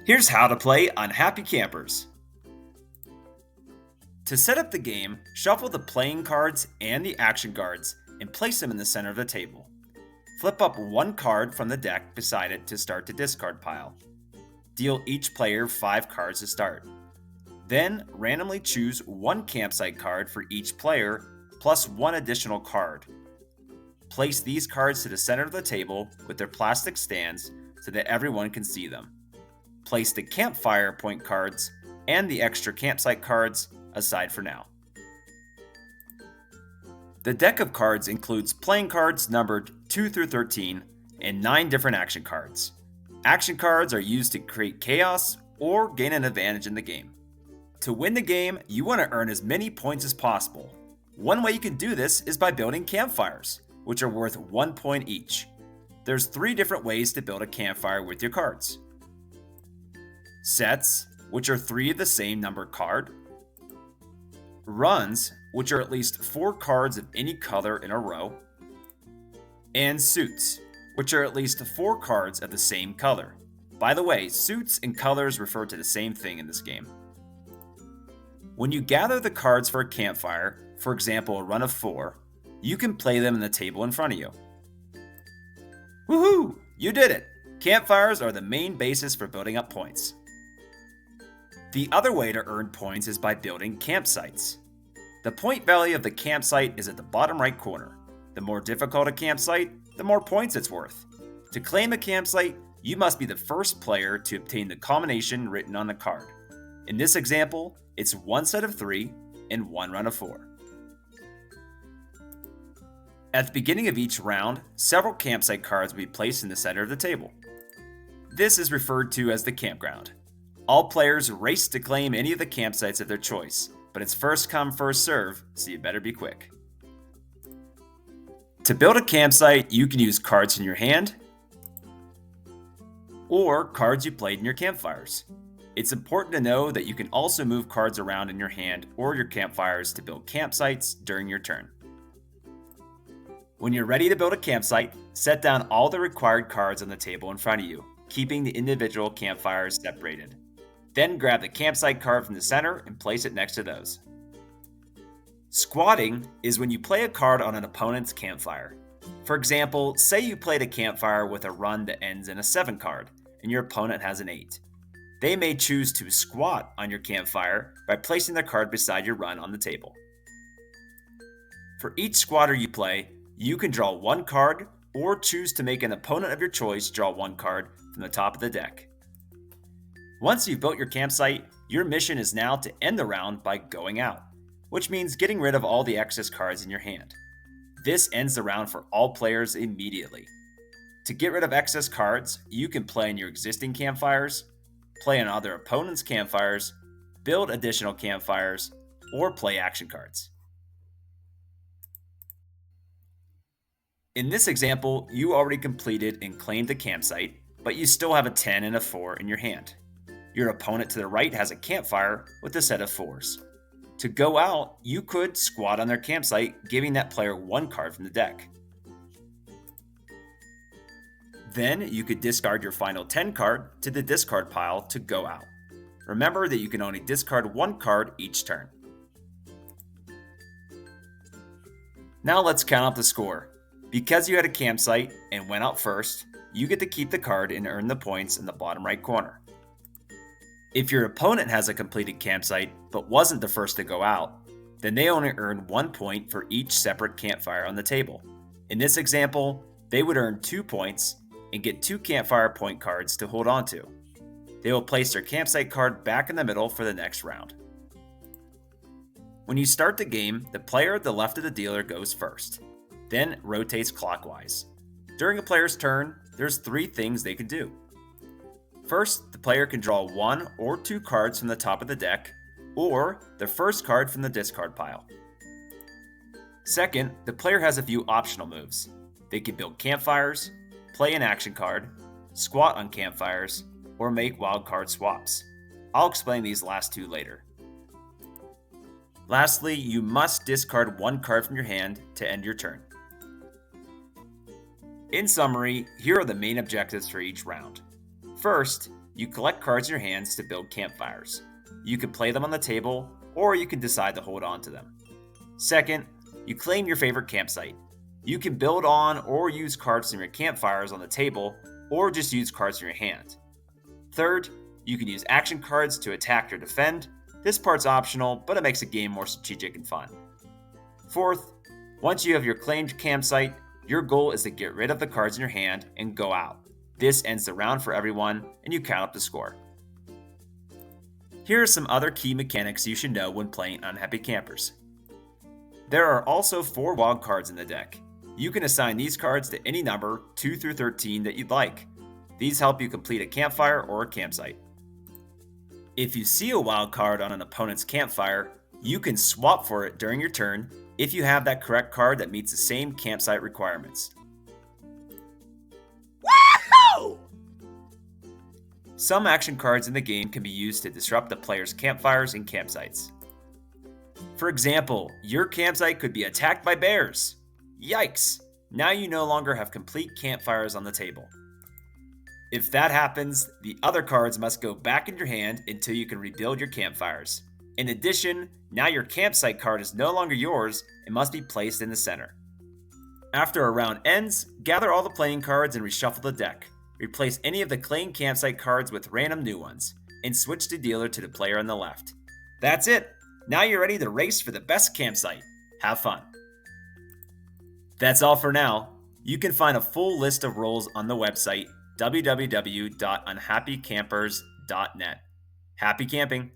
Here's how to play Unhappy Campers. To set up the game, shuffle the playing cards and the action cards and place them in the center of the table. Flip up one card from the deck beside it to start the discard pile. Deal each player 5 cards to start. Then randomly choose one campsite card for each player, plus one additional card. Place these cards to the center of the table with their plastic stands so that everyone can see them. Place the campfire point cards and the extra campsite cards aside for now. The deck of cards includes playing cards numbered 2 through 13 and 9 different action cards. Action cards are used to create chaos or gain an advantage in the game. To win the game, you want to earn as many points as possible. One way you can do this is by building campfires, which are worth 1 point each. There's 3 different ways to build a campfire with your cards. Sets, which are 3 of the same numbered card. Runs, which are at least 4 cards of any color in a row. And suits, which are at least 4 cards of the same color. By the way, suits and colors refer to the same thing in this game. When you gather the cards for a campfire, for example a run of 4, you can play them in the table in front of you. Woohoo! You did it! Campfires are the main basis for building up points. The other way to earn points is by building campsites. The point value of the campsite is at the bottom right corner. The more difficult a campsite, the more points it's worth. To claim a campsite, you must be the first player to obtain the combination written on the card. In this example, it's 1 set of 3 and 1 run of 4. At the beginning of each round, several campsite cards will be placed in the center of the table. This is referred to as the campground. All players race to claim any of the campsites of their choice, but it's first come, first serve, so you better be quick. To build a campsite, you can use cards in your hand or cards you played in your campfires. It's important to know that you can also move cards around in your hand or your campfires to build campsites during your turn. When you're ready to build a campsite, set down all the required cards on the table in front of you, keeping the individual campfires separated. Then grab the campsite card from the center and place it next to those. Squatting is when you play a card on an opponent's campfire. For example, say you played a campfire with a run that ends in a 7 card, and your opponent has an 8. They may choose to squat on your campfire by placing their card beside your run on the table. For each squatter you play, you can draw 1 card or choose to make an opponent of your choice draw 1 card from the top of the deck. Once you've built your campsite, your mission is now to end the round by going out, which means getting rid of all the excess cards in your hand. This ends the round for all players immediately. To get rid of excess cards, you can play in your existing campfires, play on other opponents' campfires, build additional campfires, or play action cards. In this example, you already completed and claimed a campsite, but you still have a 10 and a 4 in your hand. Your opponent to the right has a campfire with a set of 4s. To go out, you could squat on their campsite, giving that player 1 card from the deck. Then you could discard your final 10 card to the discard pile to go out. Remember that you can only discard 1 card each turn. Now let's count up the score. Because you had a campsite and went out first, you get to keep the card and earn the points in the bottom right corner. If your opponent has a completed campsite but wasn't the first to go out, then they only earn 1 point for each separate campfire on the table. In this example, they would earn 2 points and get 2 campfire point cards to hold on to. They will place their campsite card back in the middle for the next round. When you start the game, the player at the left of the dealer goes first, then rotates clockwise. During a player's turn, there's 3 things they can do. First, the player can draw 1 or 2 cards from the top of the deck, or the first card from the discard pile. Second, the player has a few optional moves. They can build campfires, play an action card, squat on campfires, or make wild card swaps. I'll explain these last 2 later. Lastly, you must discard 1 card from your hand to end your turn. In summary, here are the main objectives for each round. First, you collect cards in your hands to build campfires. You can play them on the table, or you can decide to hold on to them. Second, you claim your favorite campsite. You can build on or use cards from your campfires on the table, or just use cards from your hand. Third, you can use action cards to attack or defend. This part's optional, but it makes the game more strategic and fun. Fourth, once you have your claimed campsite, your goal is to get rid of the cards in your hand and go out. This ends the round for everyone, and you count up the score. Here are some other key mechanics you should know when playing Unhappy Campers. There are also 4 wild cards in the deck. You can assign these cards to any number 2 through 13 that you'd like. These help you complete a campfire or a campsite. If you see a wild card on an opponent's campfire, you can swap for it during your turn if you have that correct card that meets the same campsite requirements. Woohoo! Some action cards in the game can be used to disrupt the player's campfires and campsites. For example, your campsite could be attacked by bears. Yikes! Now you no longer have complete campfires on the table. If that happens, the other cards must go back in your hand until you can rebuild your campfires. In addition, now your campsite card is no longer yours and must be placed in the center. After a round ends, gather all the playing cards and reshuffle the deck. Replace any of the claimed campsite cards with random new ones, and switch the dealer to the player on the left. That's it! Now you're ready to race for the best campsite. Have fun! That's all for now. You can find a full list of roles on the website www.unhappycampers.net. Happy camping!